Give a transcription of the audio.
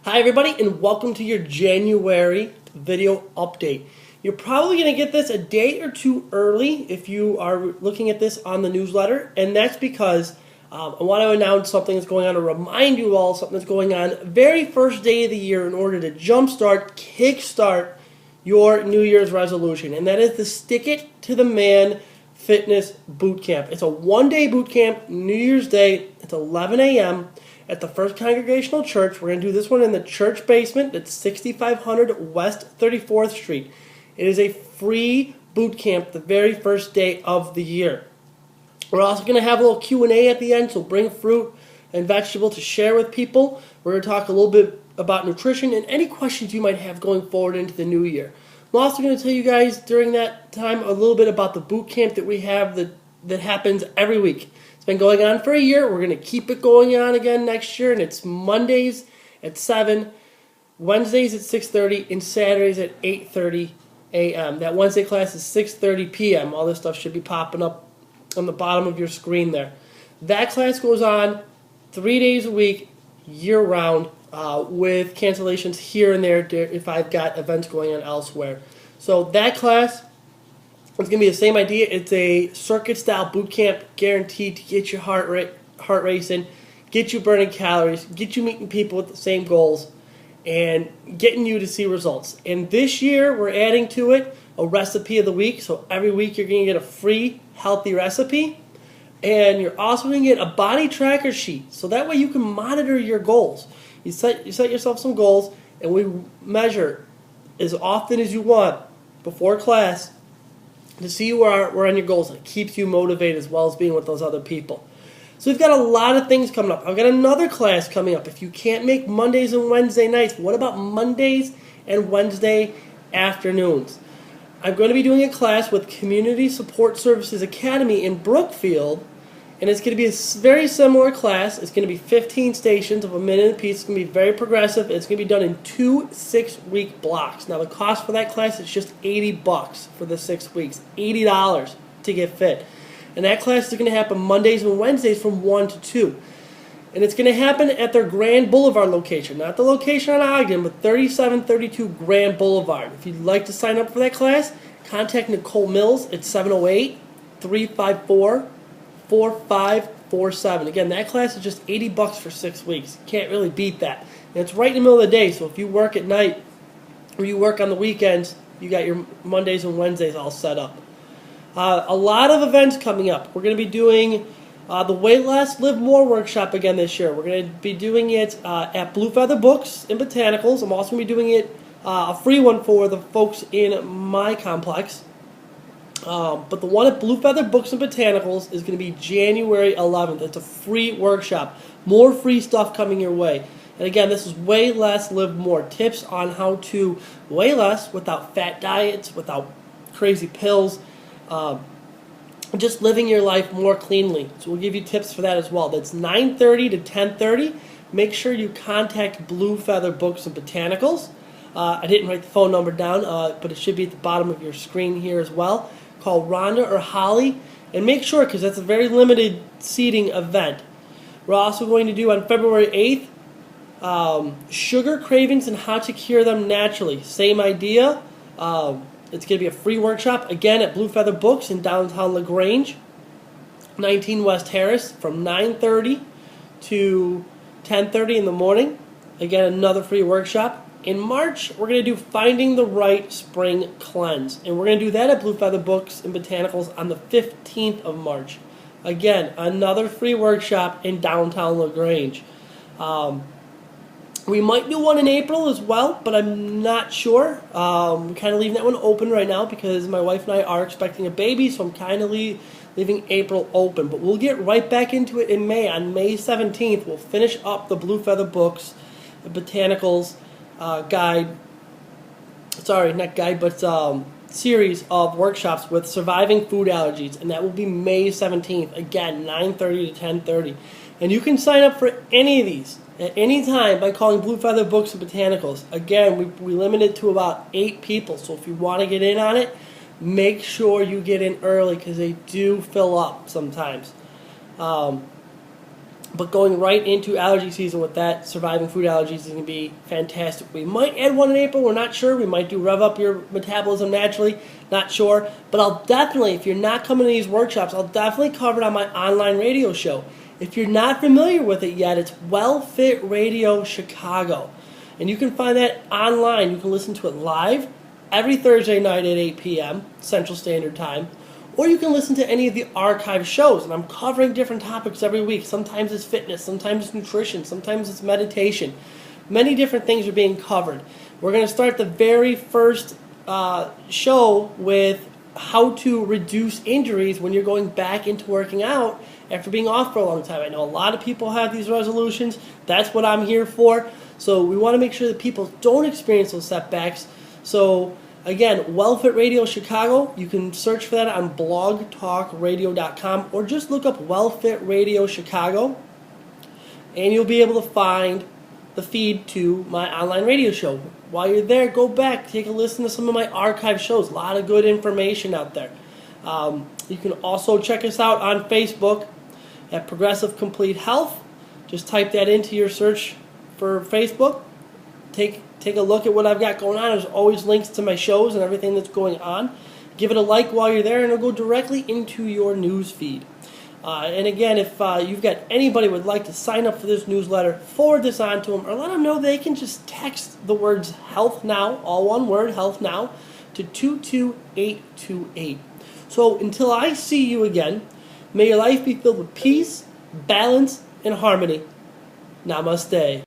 Hi everybody and welcome to your January video update. You're probably going to get this a day or two early if you are looking at this on the newsletter, and that's because I want to announce something that's going on to remind you all something that's going on very first day of the year in order to kickstart your New Year's resolution, and that is the Stick It to the Man Fitness Boot Camp. It's a one-day boot camp, New Year's Day. It's 11 a.m. at the First Congregational Church. We're going to do this one in the church basement. It's 6500 West 34th Street. It is a free boot camp the very first day of the year. We're also going to have a little Q&A at the end, so bring fruit and vegetable to share with people. We're going to talk a little bit about nutrition and any questions you might have going forward into the new year. I'm also going to tell you guys during that time a little bit about the boot camp that we have that happens every week. It's been going on for a year. We're going to keep it going on again next year, and it's Mondays at 7, Wednesdays at 6:30, and Saturdays at 8:30 a.m. That Wednesday class is 6:30 p.m. All this stuff should be popping up on the bottom of your screen there. That class goes on 3 days a week, year-round, with cancellations here and there if I've got events going on elsewhere. So that class, it's going to be the same idea. It's a circuit-style boot camp guaranteed to get your heart racing, get you burning calories, get you meeting people with the same goals, and getting you to see results. And this year, we're adding to it a recipe of the week. So every week, you're going to get a free, healthy recipe. And you're also going to get a body tracker sheet. So that way you can monitor your goals. You set yourself some goals, and we measure as often as you want before class to see where we're on your goals. It keeps you motivated as well as being with those other people. So we've got a lot of things coming up. I've got another class coming up. If you can't make Mondays and Wednesday nights, what about Mondays and Wednesday afternoons? I'm going to be doing a class with Community Support Services Academy in Brookfield, and it's going to be a very similar class. It's going to be 15 stations of a minute apiece. It's going to be very progressive. It's going to be done in 2 6-week blocks. Now, the cost for that class is just $80 for the 6 weeks, $80 to get fit. And that class is going to happen Mondays and Wednesdays from 1 to 2. And it's going to happen at their Grand Boulevard location, not the location on Ogden, but 3732 Grand Boulevard. If you'd like to sign up for that class, contact Nicole Mills at 708-354-4547. Again, that class is just $80 for 6 weeks. Can't really beat that. And it's right in the middle of the day, so if you work at night or you work on the weekends, you got your Mondays and Wednesdays all set up. A lot of events coming up. We're going to be doing the Weight Less, Live More workshop again this year. We're going to be doing it at Blue Feather Books and Botanicals. I'm also going to be doing it, a free one for the folks in my complex. But the one at Blue Feather Books and Botanicals is going to be January 11th. It's a free workshop. More free stuff coming your way. And again, this is Weigh Less, Live More. Tips on how to weigh less without fat diets, without crazy pills. Just living your life more cleanly. So we'll give you tips for that as well. That's 9:30 to 10:30. Make sure you contact Blue Feather Books and Botanicals. I didn't write the phone number down, but it should be at the bottom of your screen here as well. Call Rhonda or Holly, and make sure, because that's a very limited seating event. We're also going to do on February 8th, sugar cravings and how to cure them naturally. Same idea. It's going to be a free workshop, again, at Blue Feather Books in downtown LaGrange, 19 West Harris, from 9:30 to 10:30 in the morning. Again, another free workshop. In March, we're going to do Finding the Right Spring Cleanse, and we're going to do that at Blue Feather Books and Botanicals on the 15th of March. Again, another free workshop in downtown LaGrange. We might do one in April as well, but I'm not sure. I'm kind of leaving that one open right now because my wife and I are expecting a baby, so I'm kind of leaving April open. But we'll get right back into it in May. On May 17th, we'll finish up the Blue Feather Books, the Botanicals series of workshops with surviving food allergies, and that will be May 17th. Again, 9:30 to 10:30. And you can sign up for any of these at any time by calling Blue Feather Books and Botanicals. Again, we limit it to about 8 people, so if you want to get in on it, make sure you get in early because they do fill up sometimes. But going right into allergy season with that, surviving food allergies is going to be fantastic. We might add one in April, we're not sure. We might do rev up your metabolism naturally, not sure. But I'll definitely, if you're not coming to these workshops, I'll definitely cover it on my online radio show. If you're not familiar with it yet, it's WellFit Radio Chicago. And you can find that online. You can listen to it live every Thursday night at 8 p.m. Central Standard Time. Or you can listen to any of the archive shows. And I'm covering different topics every week. Sometimes it's fitness, sometimes it's nutrition, sometimes it's meditation. Many different things are being covered. We're going to start the very first show with how to reduce injuries when you're going back into working out after being off for a long time. I know a lot of people have these resolutions. That's what I'm here for. So we want to make sure that people don't experience those setbacks. So again, WellFit Radio Chicago, you can search for that on blogtalkradio.com or just look up WellFit Radio Chicago and you'll be able to find the feed to my online radio show. While you're there, go back, take a listen to some of my archive shows. A lot of good information out there. You can also check us out on Facebook at Progressive Complete Health. Just type that into your search for Facebook. Take a look at what I've got going on. There's always links to my shows and everything that's going on. Give it a like while you're there, and it'll go directly into your news feed. And again, if you've got anybody who would like to sign up for this newsletter, forward this on to them, or let them know they can just text the words Health Now, all one word, Health Now, to 22828. So until I see you again, may your life be filled with peace, balance, and harmony. Namaste.